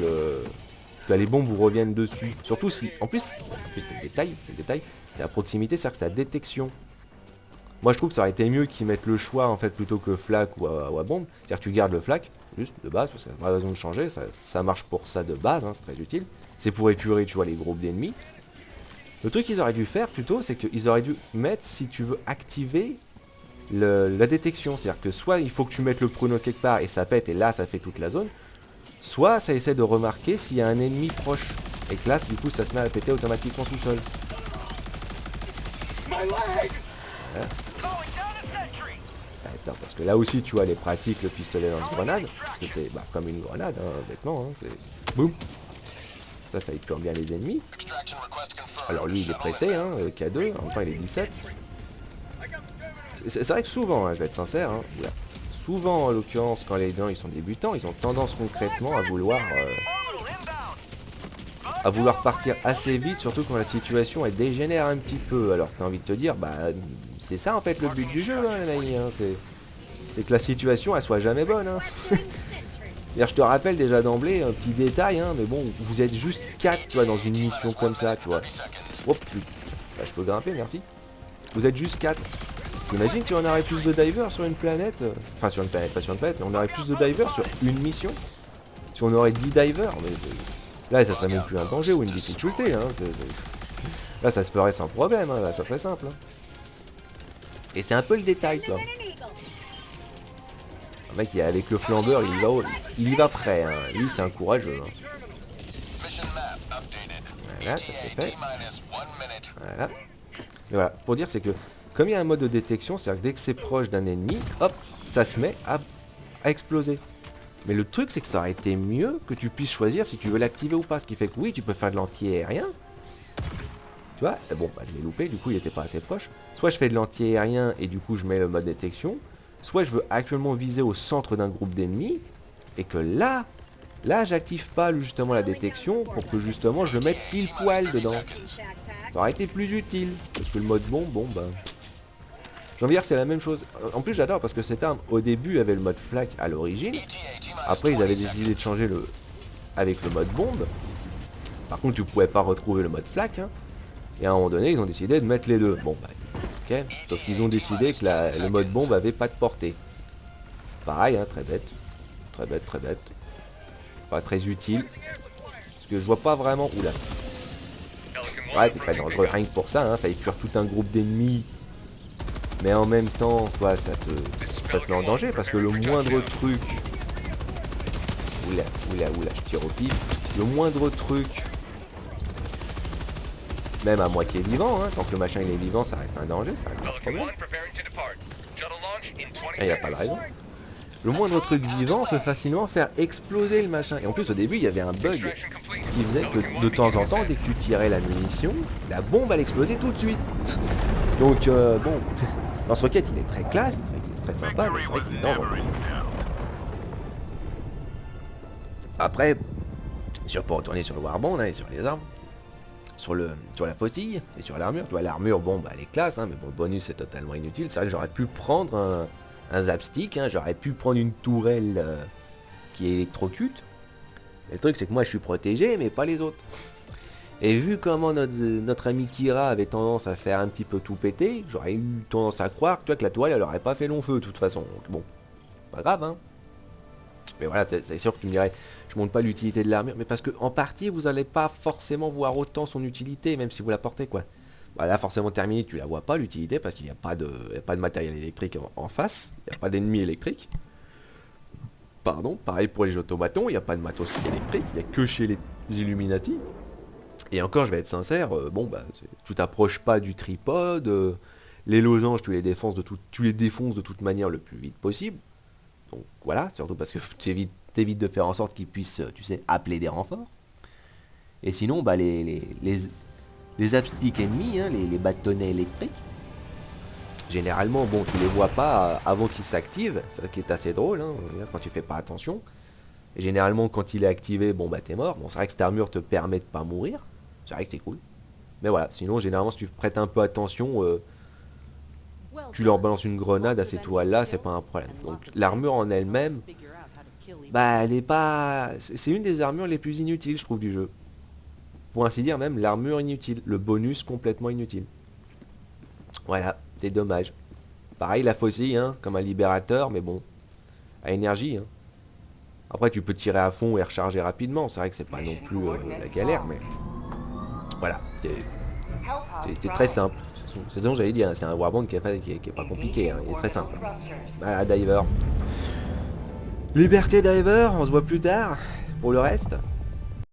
les bombes vous reviennent dessus. Surtout si... En plus c'est le détail, c'est la proximité, c'est-à-dire que c'est la détection. Moi je trouve que ça aurait été mieux qu'ils mettent le choix en fait plutôt que flak ou à bombe. C'est-à-dire que tu gardes le flak, juste de base, parce qu'il n'y a pas raison de changer, ça marche pour ça de base, hein, c'est très utile. C'est pour épurer, tu vois, les groupes d'ennemis. Le truc qu'ils auraient dû faire plutôt, c'est qu'ils auraient dû mettre, si tu veux activer la détection. C'est-à-dire que soit il faut que tu mettes le pruneau quelque part et ça pète et là ça fait toute la zone, soit ça essaie de remarquer s'il y a un ennemi proche. Et que là, du coup, ça se met à péter automatiquement tout seul. Voilà. Attends, parce que là aussi, tu vois, les pratiques, le pistolet lance-grenade, parce que c'est comme une grenade, hein, bêtement, hein, c'est... Boum. Ça éclaire bien les ennemis. Alors lui, il est pressé, hein, K2, en même temps, il est 17. C'est vrai que souvent, hein, je vais être sincère, hein, souvent, en l'occurrence, quand les gens ils sont débutants, ils ont tendance concrètement à vouloir partir assez vite, surtout quand la situation elle dégénère un petit peu. Alors t'as envie de te dire, bah c'est ça en fait le but du jeu, hein, les amis, hein, c'est que la situation elle soit jamais bonne. Hein. Je te rappelle déjà d'emblée un petit détail, hein, mais bon, vous êtes juste 4 tu vois, dans une mission comme ça, tu vois. Oh putain, bah, je peux grimper, merci. Vous êtes juste 4. T'imagines si on aurait plus de divers sur une planète, enfin sur une planète, pas sur une planète, mais on aurait plus de divers sur une mission. Si on aurait 10 divers, mais là ça serait même plus un danger ou une difficulté, hein. Là ça se ferait sans problème, hein. Là ça serait simple. Hein. Et c'est un peu le détail, quoi. Le mec avec le flambeur, il y va prêt, hein. Lui c'est un courageux. Hein. Voilà, ça c'est fait. Voilà. Mais voilà, pour dire c'est que comme il y a un mode de détection, c'est-à-dire que dès que c'est proche d'un ennemi, hop, ça se met à exploser. Mais le truc c'est que ça aurait été mieux que tu puisses choisir si tu veux l'activer ou pas. Ce qui fait que oui, tu peux faire de l'anti-aérien. Tu vois, et bon, bah, je l'ai loupé, du coup il était pas assez proche. Soit je fais de l'anti-aérien et du coup je mets le mode détection. Soit je veux actuellement viser au centre d'un groupe d'ennemis. Et que là j'active pas justement la détection pour que justement je le mette pile poil dedans. Ça aurait été plus utile. Parce que le mode bombe, bon bah... J'ai envie de dire c'est la même chose. En plus j'adore parce que cette arme au début avait le mode flak à l'origine. Après ils avaient décidé de changer le... avec le mode bombe. Par contre tu pouvais pas retrouver le mode flak. Hein. Et à un moment donné ils ont décidé de mettre les deux. Bon bah ok. Sauf qu'ils ont décidé que le mode bombe avait pas de portée. Pareil hein, très bête. Très bête, très bête. Pas très utile. Parce que je vois pas vraiment... Oula. Ouais c'est très dangereux rien que pour ça. Hein. Ça épure tout un groupe d'ennemis. Mais en même temps, quoi, ça te met en danger parce que le moindre truc... Oula, je tire au pif. Le moindre truc... Même à moitié vivant, hein, tant que le machin il est vivant, ça reste un danger, ça reste un problème. Il n'y a pas de raison. Le moindre truc vivant peut facilement faire exploser le machin. Et en plus, au début, il y avait un bug qui faisait que de temps en temps, dès que tu tirais la munition, la bombe allait exploser tout de suite. Donc, bon... Lance-roquette, il est très classe, il est très sympa, mais c'est vrai qu'il est dangereux. Après, pour retourner sur le warband, hein, et sur les armes, sur la faucille et sur l'armure. Tu vois, l'armure, bon, bah, elle est classe, hein, mais bon, le bonus, c'est totalement inutile. C'est vrai que j'aurais pu prendre un zapstick, hein, j'aurais pu prendre une tourelle qui électrocute. Et le truc, c'est que moi, je suis protégé, mais pas les autres. Et vu comment notre ami Kira avait tendance à faire un petit peu tout péter, j'aurais eu tendance à croire que la tourelle elle aurait pas fait long feu de toute façon. Donc bon, pas grave hein. Mais voilà, c'est sûr que tu me dirais, je montre pas l'utilité de l'armure, mais parce que en partie vous allez pas forcément voir autant son utilité, même si vous la portez quoi. Bah là forcément terminé, tu la vois pas l'utilité parce qu'il n'y a pas de matériel électrique en face, il n'y a pas d'ennemis électriques. Pardon, pareil pour les automatons, il n'y a pas de matos électrique, il n'y a que chez les Illuminati. Et encore, je vais être sincère, bon bah, tu t'approches pas du tripode, les losanges, tu les défonces de toute manière le plus vite possible. Donc voilà, surtout parce que t'évites de faire en sorte qu'ils puissent, tu sais, appeler des renforts. Et sinon, bah les zapsticks ennemis, hein, les bâtonnets électriques, généralement, bon, tu les vois pas avant qu'ils s'activent, ce qui est assez drôle, hein, quand tu fais pas attention. Et généralement, quand il est activé, bon bah t'es mort. Bon, c'est vrai que cette armure te permet de pas mourir. C'est vrai que c'est cool. Mais voilà, sinon, généralement, si tu prêtes un peu attention, tu leur balances une grenade à ces tourelles-là, c'est pas un problème. Donc, l'armure en elle-même, bah, elle est pas... C'est une des armures les plus inutiles, je trouve, du jeu. Pour ainsi dire, même, l'armure inutile. Le bonus complètement inutile. Voilà, c'est dommage. Pareil, la faucille, hein, comme un libérateur, mais bon, à énergie, hein. Après, tu peux tirer à fond et recharger rapidement. C'est vrai que c'est pas non plus la galère, mais... Voilà, c'est très simple. C'est ce dont j'allais dire, c'est un warband qui est pas compliqué, hein, il est très simple. Voilà, Diver. Liberté Diver, on se voit plus tard pour le reste.